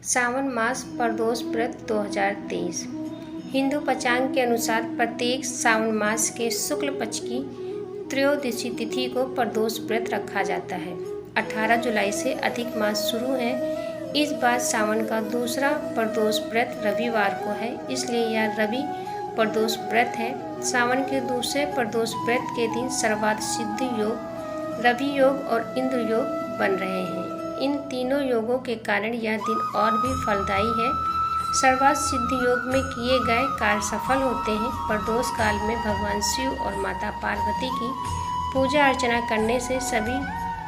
सावन मास प्रदोष व्रत 2023 हिंदू पंचांग के अनुसार प्रत्येक सावन मास के शुक्ल पक्ष की त्रयोदशी तिथि को प्रदोष व्रत रखा जाता है। 18 जुलाई से अधिक मास शुरू है। इस बार सावन का दूसरा प्रदोष व्रत रविवार को है, इसलिए यह रवि प्रदोष व्रत है। सावन के दूसरे प्रदोष व्रत के दिन सर्वार्थ सिद्धि योग, रवि योग और इंद्र योग बन रहे हैं। इन तीनों योगों के कारण यह दिन और भी फलदायी है। सर्वार्थ सिद्धि योग में किए गए कार्य सफल होते हैं। प्रदोष काल में भगवान शिव और माता पार्वती की पूजा अर्चना करने से सभी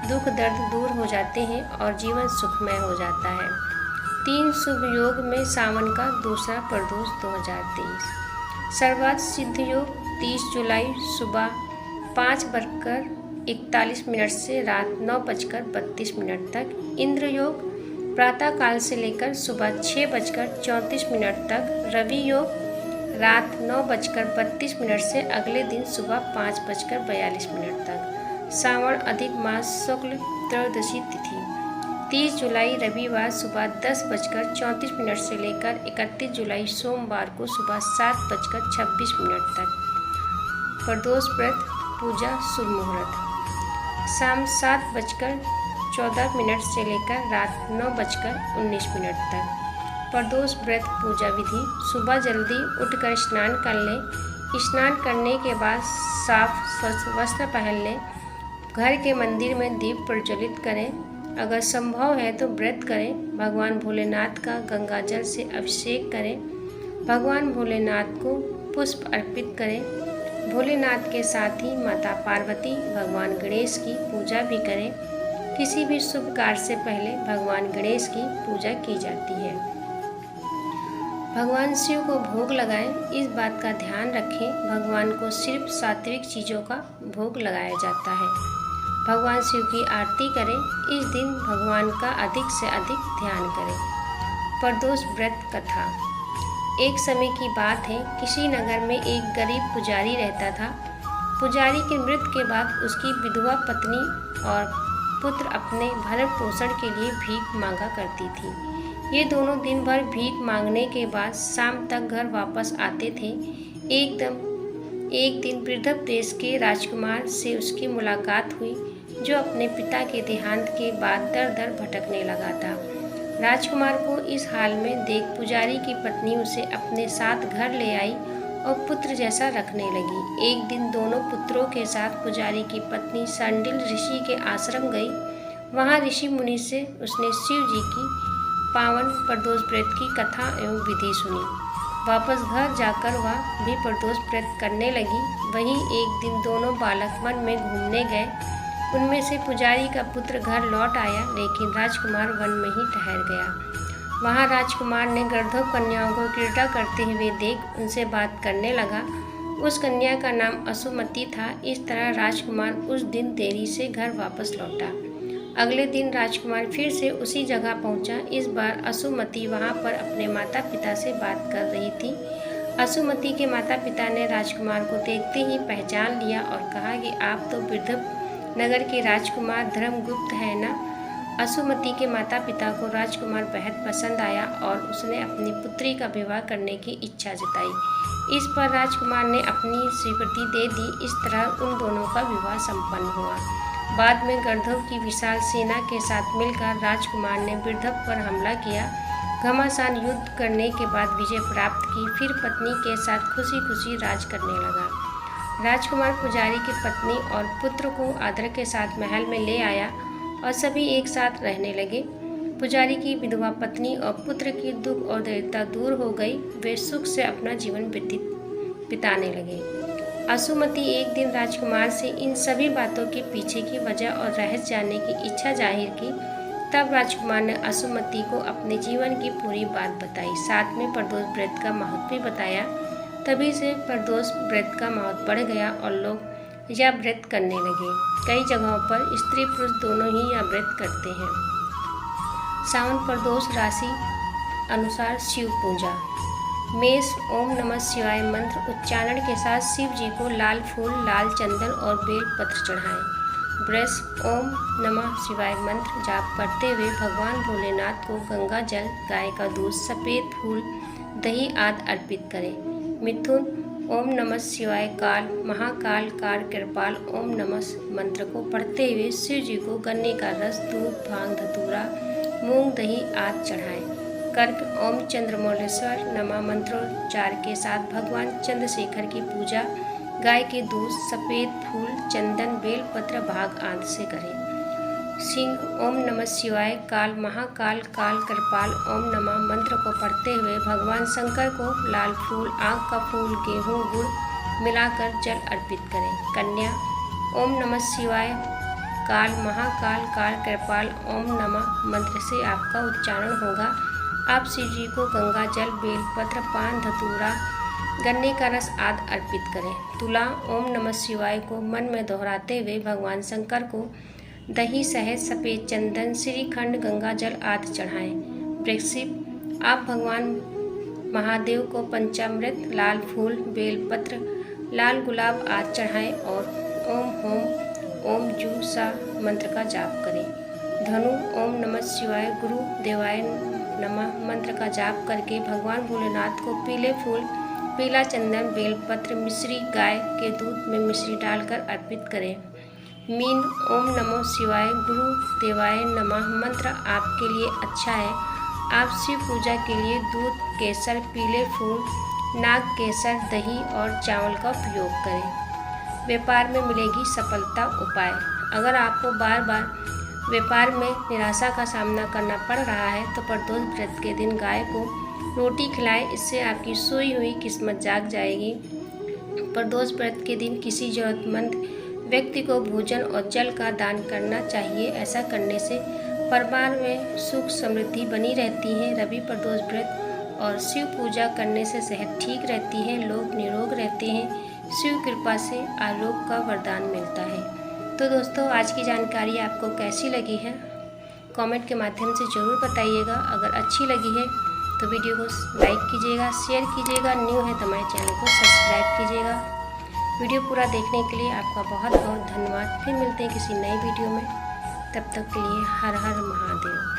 दुख दर्द दूर हो जाते हैं और जीवन सुखमय हो जाता है। 3 शुभ योग में सावन का दूसरा प्रदोष 2023। सर्वार्थ सिद्धि योग 30 जुलाई सुबह 5:41 से रात 9:32 तक। इंद्र योग प्रातः काल से लेकर सुबह 6:34 तक। रवि योग रात 9:32 से अगले दिन सुबह 5:42 तक। सावन अधिक मास शुक्ल त्रयोदशी तिथि 30 जुलाई रविवार सुबह 10:34 से लेकर 31 जुलाई सोमवार को सुबह 7:26 तक। प्रदोष व्रत पूजा शुभ मुहूर्त शाम 7:14 से लेकर रात 9:19 तक। प्रदोष व्रत पूजा विधि: सुबह जल्दी उठकर स्नान कर लें। स्नान करने के बाद साफ स्वच्छ वस्त्र पहन लें। घर के मंदिर में दीप प्रज्वलित करें। अगर संभव है तो व्रत करें। भगवान भोलेनाथ का गंगा जल से अभिषेक करें। भगवान भोलेनाथ को पुष्प अर्पित करें। भोलेनाथ के साथ ही माता पार्वती, भगवान गणेश की पूजा भी करें। किसी भी शुभ कार्य से पहले भगवान गणेश की पूजा की जाती है। भगवान शिव को भोग लगाएं। इस बात का ध्यान रखें, भगवान को सिर्फ सात्विक चीज़ों का भोग लगाया जाता है। भगवान शिव की आरती करें। इस दिन भगवान का अधिक से अधिक ध्यान करें। प्रदोष व्रत कथा: एक समय की बात है, किसी नगर में एक गरीब पुजारी रहता था। पुजारी की मृत्यु के बाद उसकी विधवा पत्नी और पुत्र अपने भरण पोषण के लिए भीख मांगा करती थी। ये दोनों दिन भर भीख मांगने के बाद शाम तक घर वापस आते थे। एक दिन वृद्ध देश के राजकुमार से उसकी मुलाकात हुई, जो अपने पिता के देहांत के बाद दर दर भटकने लगा था। राजकुमार को इस हाल में देख पुजारी की पत्नी उसे अपने साथ घर ले आई और पुत्र जैसा रखने लगी। एक दिन दोनों पुत्रों के साथ पुजारी की पत्नी सांडिल ऋषि के आश्रम गई। वहां ऋषि मुनि से उसने शिव जी की पावन प्रदोष व्रत की कथा एवं विधि सुनी। वापस घर जाकर वह भी प्रदोष व्रत करने लगी। वहीं एक दिन दोनों बालक वन में घूमने गए। उनमें से पुजारी का पुत्र घर लौट आया, लेकिन राजकुमार वन में ही ठहर गया। वहां राजकुमार ने गर्दभ कन्याओं को क्रीड़ा करते हुए देख उनसे बात करने लगा। उस कन्या का नाम असुमति था। इस तरह राजकुमार उस दिन देरी से घर वापस लौटा। अगले दिन राजकुमार फिर से उसी जगह पहुंचा। इस बार असुमति वहां पर अपने माता पिता से बात कर रही थी। असुमति के माता पिता ने राजकुमार को देखते ही पहचान लिया और कहा कि आप तो वृद्ध नगर के राजकुमार धर्मगुप्त है ना। असुमति के माता पिता को राजकुमार बेहद पसंद आया और उसने अपनी पुत्री का विवाह करने की इच्छा जताई। इस पर राजकुमार ने अपनी स्वीकृति दे दी। इस तरह उन दोनों का विवाह संपन्न हुआ। बाद में गर्दभ की विशाल सेना के साथ मिलकर राजकुमार ने वृद्धव पर हमला किया। घमासान युद्ध करने के बाद विजय प्राप्त की। फिर पत्नी के साथ खुशी खुशी राज करने लगा। राजकुमार पुजारी की पत्नी और पुत्र को आदर के साथ महल में ले आया और सभी एक साथ रहने लगे। पुजारी की विधवा पत्नी और पुत्र की दुख और दरिद्रता दूर हो गई। वे सुख से अपना जीवन बिताने लगे। असुमति एक दिन राजकुमार से इन सभी बातों के पीछे की वजह और रहस्य जानने की इच्छा जाहिर की। तब राजकुमार ने असुमति को अपने जीवन की पूरी बात बताई, साथ में प्रदोष व्रत का महत्व भी बताया। तभी से प्रदोष व्रत का महत्व बढ़ गया और लोग यह व्रत करने लगे। कई जगहों पर स्त्री पुरुष दोनों ही यह व्रत करते हैं। सावन प्रदोष राशि अनुसार शिव पूजा: मेष ओम नमः शिवाय मंत्र उच्चारण के साथ शिव जी को लाल फूल, लाल चंदन और बेल पत्र चढ़ाएं। ब्रश ओम नमः शिवाय मंत्र जाप करते हुए भगवान भोलेनाथ को गंगा जल, गाय का दूध, सफ़ेद फूल, दही आदि अर्पित करें। मिथुन ओम नमः शिवाय काल महाकाल कार कृपाल ओम नमः मंत्र को पढ़ते हुए शिव जी को गन्ने का रस, दूध, भांग, धतूरा, मूंग, दही आदि चढ़ाएं। कर्क ओम चंद्रमौलेश्वर नमः मंत्रोच्चार के साथ भगवान चंद्रशेखर की पूजा गाय के दूध, सफ़ेद फूल, चंदन, बेलपत्र, भाग आदि से करें। सिंह ओम नमः शिवाय काल महाकाल काल कृपाल ओम नमः मंत्र को पढ़ते हुए भगवान शंकर को लाल फूल, आग का फूल, गेहूँ, गुड़ मिलाकर जल अर्पित करें। कन्या ओम नमः शिवाय काल महाकाल काल कृपाल ओम नमः मंत्र से आपका उच्चारण होगा। आप शिव जी को गंगा जल, बेलपत्र, पान, धतूरा, गन्ने का रस आदि अर्पित करें। तुला ओम नमः शिवाय को मन में दोहराते हुए भगवान शंकर को दही, शहद, सफ़ेद चंदन, श्रीखंड, गंगा जल आदि चढ़ाएं। वृश्चिक आप भगवान महादेव को पंचामृत, लाल फूल, बेलपत्र, लाल गुलाब आदि चढ़ाएं और ओम होम ओम जू सा मंत्र का जाप करें। धनु ओम नमः शिवाय गुरु देवाय नमः मंत्र का जाप करके भगवान भोलेनाथ को पीले फूल, पीला चंदन, बेलपत्र, मिश्री, गाय के दूध में मिश्री डालकर अर्पित करें। मीन ओम नमो शिवाय गुरु देवाय नमः मंत्र आपके लिए अच्छा है। आप शिव पूजा के लिए दूध, केसर, पीले फूल, नाग केसर, दही और चावल का उपयोग करें। व्यापार में मिलेगी सफलता। उपाय अगर आपको बार बार व्यापार में निराशा का सामना करना पड़ रहा है तो प्रदोष व्रत के दिन गाय को रोटी खिलाएं, इससे आपकी सोई हुई किस्मत जाग जाएगी। प्रदोष व्रत के दिन किसी जरूरतमंद व्यक्ति को भोजन और जल का दान करना चाहिए। ऐसा करने से परिवार में सुख समृद्धि बनी रहती है। रवि प्रदोष व्रत और शिव पूजा करने से सेहत ठीक रहती है, लोग निरोग रहते हैं, शिव कृपा से आरोग्य का वरदान मिलता है। तो दोस्तों आज की जानकारी आपको कैसी लगी है कमेंट के माध्यम से ज़रूर बताइएगा। अगर अच्छी लगी है तो वीडियो को लाइक कीजिएगा, शेयर कीजिएगा, न्यू है तो हमारे चैनल को सब्सक्राइब कीजिएगा। वीडियो पूरा देखने के लिए आपका बहुत बहुत धन्यवाद। फिर मिलते हैं किसी नए वीडियो में, तब तक के लिए हर हर महादेव।